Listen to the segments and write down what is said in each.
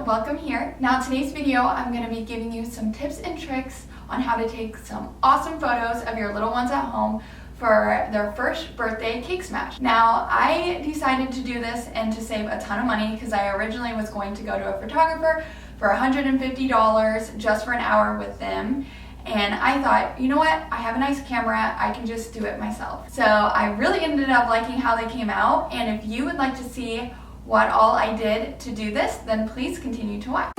welcome here. Now today's video, I'm going to be giving you some tips and tricks on how to take some awesome photos of your little ones at home for their first birthday cake smash. Now I decided to do this and to save a ton of money because I originally was going to go to a photographer for $150 just for an hour with them. And I thought, you know what, I have a nice camera, I can just do it myself. So I really ended up liking how they came out, and if you would like to see what all I did to do this, then please continue to watch.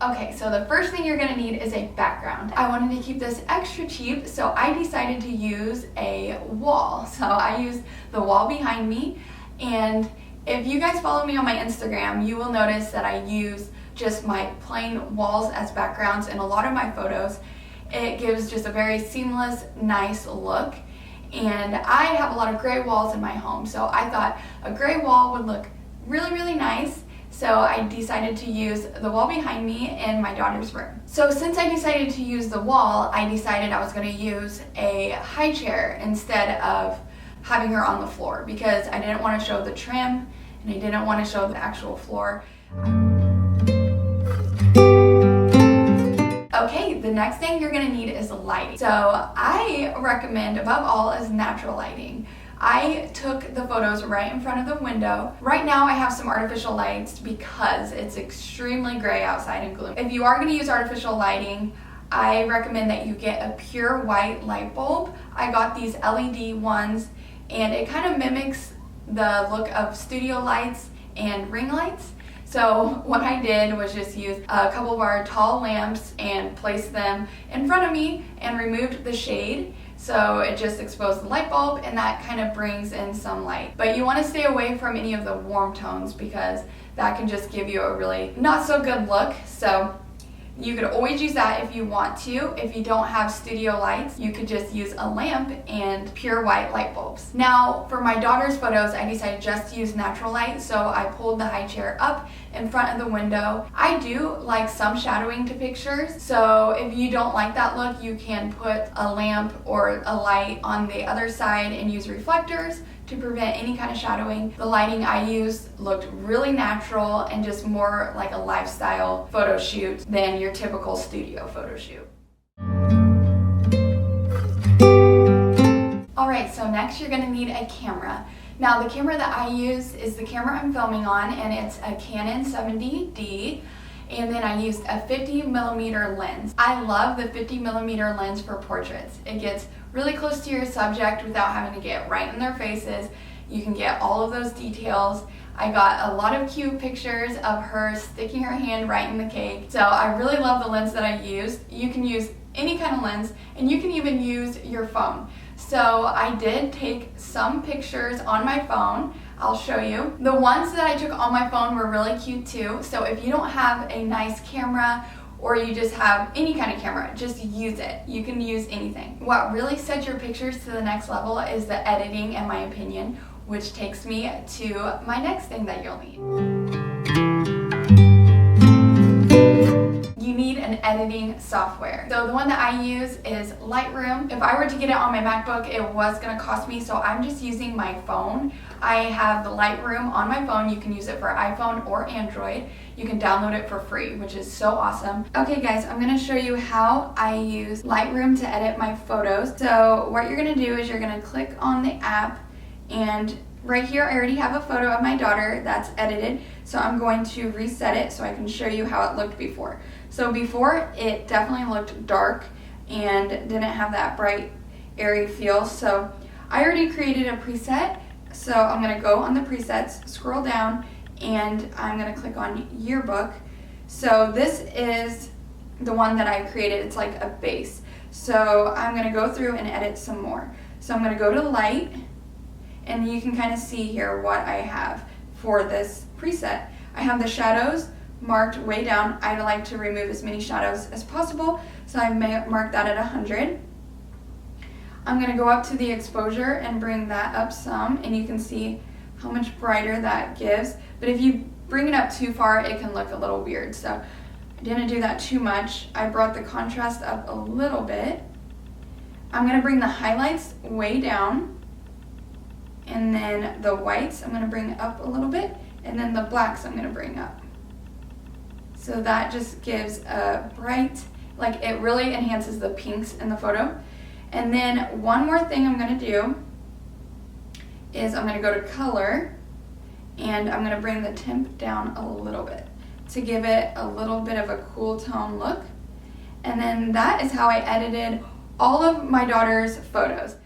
Okay, so the first thing you're gonna need is a background. I wanted to keep this extra cheap, so I decided to use a wall. So I used the wall behind me, and if you guys follow me on my Instagram, you will notice that I use just my plain walls as backgrounds in a lot of my photos. It gives just a very seamless, nice look. And I have a lot of gray walls in my home, so I thought a gray wall would look really, really nice. So I decided to use the wall behind me in my daughter's room. So since I decided to use the wall, I decided I was going to use a high chair instead of having her on the floor because I didn't want to show the trim and I didn't want to show the actual floor. Okay, the next thing you're gonna need is lighting. So I recommend above all is natural lighting. I took the photos right in front of the window. Right now I have some artificial lights because it's extremely gray outside and gloomy. If you are gonna use artificial lighting, I recommend that you get a pure white light bulb. I got these LED ones and it kind of mimics the look of studio lights and ring lights. So what I did was just use a couple of our tall lamps and place them in front of me and removed the shade. So it just exposed the light bulb and that kind of brings in some light. But you want to stay away from any of the warm tones because that can just give you a really not so good look. So you could always use that if you want to. If you don't have studio lights, you could just use a lamp and pure white light bulbs. Now, for my daughter's photos, I decided just to use natural light, so I pulled the high chair up in front of the window. I do like some shadowing to pictures, so if you don't like that look, you can put a lamp or a light on the other side and use reflectors to prevent any kind of shadowing. The lighting I used looked really natural and just more like a lifestyle photo shoot than your typical studio photo shoot. Alright, so next you're gonna need a camera. Now the camera that I use is the camera I'm filming on, and it's a Canon 70D. And then I used a 50mm lens. I love the 50mm lens for portraits. It gets really close to your subject without having to get right in their faces. You can get all of those details. I got a lot of cute pictures of her sticking her hand right in the cake. So I really love the lens that I used. You can use any kind of lens, and you can even use your phone. So I did take some pictures on my phone. I'll show you. The ones that I took on my phone were really cute too. So if you don't have a nice camera or you just have any kind of camera, just use it. You can use anything. What really sets your pictures to the next level is the editing, in my opinion, which takes me to my next thing that you'll need. You need an editing software. So the one that I use is Lightroom. If I were to get it on my MacBook, it was gonna cost me, so I'm just using my phone. I have the Lightroom on my phone. You can use it for iPhone or Android. You can download it for free, which is so awesome. Okay guys, I'm gonna show you how I use Lightroom to edit my photos. So what you're gonna do is you're gonna click on the app, and right here I already have a photo of my daughter that's edited. So I'm going to reset it so I can show you how it looked before. So before, it definitely looked dark and didn't have that bright, airy feel. So I already created a preset. So I'm gonna go on the presets, scroll down, and I'm gonna click on yearbook. So this is the one that I created. It's like a base. So I'm gonna go through and edit some more. So I'm gonna go to light, and you can kind of see here what I have for this preset. I have the shadows marked way down. I like to remove as many shadows as possible, so I marked that at 100. I'm going to go up to the exposure and bring that up some, and you can see how much brighter that gives. But if you bring it up too far, it can look a little weird, so I didn't do that too much. I brought the contrast up a little bit. I'm going to bring the highlights way down. And then the whites I'm gonna bring up a little bit, and then the blacks I'm gonna bring up. So that just gives a bright, like it really enhances the pinks in the photo. And then one more thing I'm gonna do is I'm gonna go to color, and I'm gonna bring the temp down a little bit to give it a little bit of a cool tone look. And then that is how I edited all of my daughter's photos.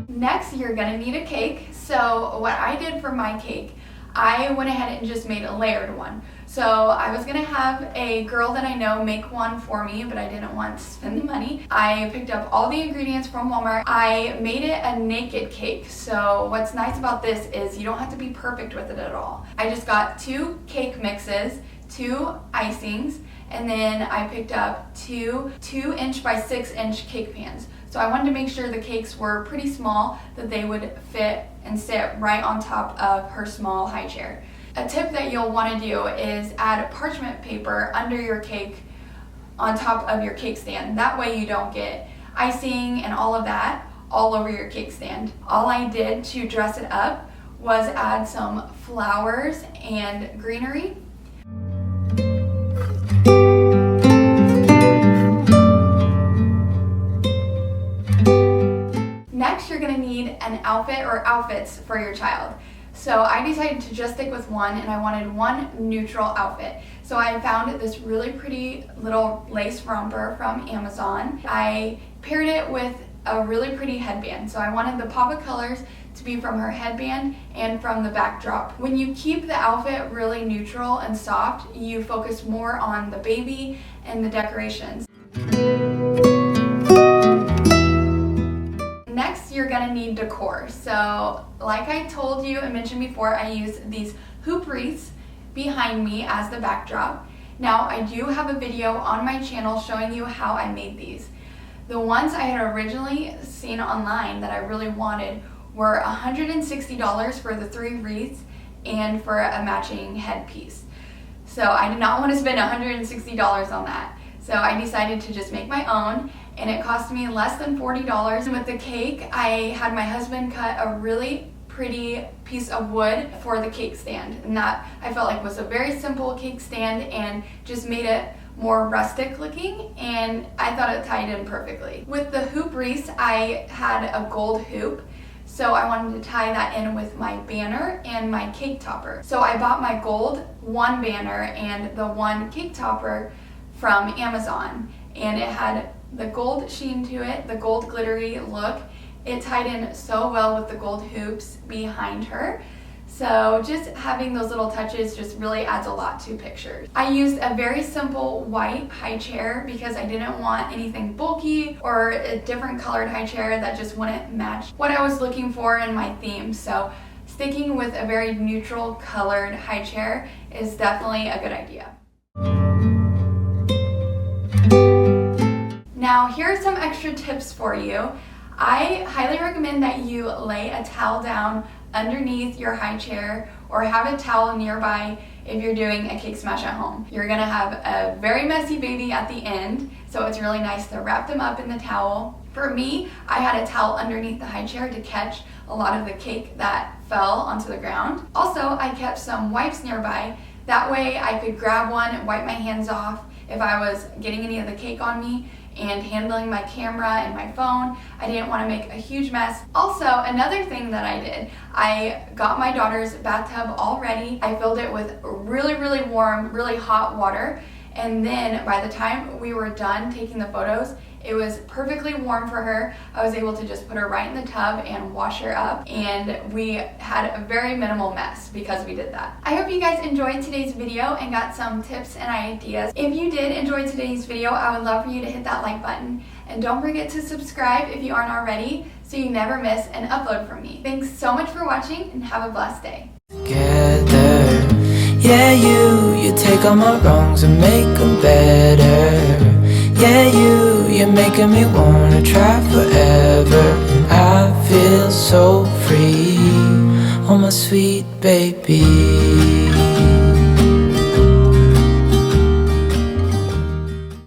Next, you're gonna need a cake. So what I did for my cake, I went ahead and just made a layered one. So I was gonna have a girl that I know make one for me, but I didn't want to spend the money. I picked up all the ingredients from Walmart. I made it a naked cake. So what's nice about this is you don't have to be perfect with it at all. I just got 2 cake mixes, 2 icings, and then I picked up 2 2-inch by 6-inch cake pans. So I wanted to make sure the cakes were pretty small, that they would fit and sit right on top of her small high chair. A tip that you'll want to do is add parchment paper under your cake on top of your cake stand. That way you don't get icing and all of that all over your cake stand. All I did to dress it up was add some flowers and greenery. Next, you're gonna need an outfit or outfits for your child. So I decided to just stick with one, and I wanted one neutral outfit. So I found this really pretty little lace romper from Amazon. I paired it with a really pretty headband. So I wanted the pop of colors to be from her headband and from the backdrop. When you keep the outfit really neutral and soft, you focus more on the baby and the decorations. Next, you're gonna need decor. So like I told you and mentioned before, I use these hoop wreaths behind me as the backdrop. Now I do have a video on my channel showing you how I made these. The ones I had originally seen online that I really wanted were $160 for the 3 wreaths and for a matching headpiece. So I did not want to spend $160 on that. So I decided to just make my own, and it cost me less than $40. And with the cake, I had my husband cut a really pretty piece of wood for the cake stand, and that I felt like was a very simple cake stand and just made it more rustic looking, and I thought it tied in perfectly. With the hoop wreaths, I had a gold hoop, so I wanted to tie that in with my banner and my cake topper. So I bought my gold 1 banner and the 1 cake topper from Amazon, and it had the gold sheen to it, the gold glittery look. It tied in so well with the gold hoops behind her. So just having those little touches just really adds a lot to pictures. I used a very simple white high chair because I didn't want anything bulky or a different colored high chair that just wouldn't match what I was looking for in my theme. So sticking with a very neutral colored high chair is definitely a good idea. Now, here are some extra tips for you. I highly recommend that you lay a towel down underneath your high chair or have a towel nearby if you're doing a cake smash at home. You're gonna have a very messy baby at the end, so it's really nice to wrap them up in the towel. For me, I had a towel underneath the high chair to catch a lot of the cake that fell onto the ground. Also, I kept some wipes nearby. That way I could grab one and wipe my hands off if I was getting any of the cake on me and handling my camera and my phone. I didn't want to make a huge mess. Also, another thing that I did, I got my daughter's bathtub all ready. I filled it with really, really warm, really hot water. And then by the time we were done taking the photos, it was perfectly warm for her. I was able to just put her right in the tub and wash her up, and we had a very minimal mess because we did that. I hope you guys enjoyed today's video and got some tips and ideas. If you did enjoy today's video, I would love for you to hit that like button, and don't forget to subscribe if you aren't already so you never miss an upload from me. Thanks so much for watching, and have a blessed day. Together, yeah, you take all my wrongs and make them better. Yeah, you're making me wanna try forever. And I feel so free, oh my sweet baby.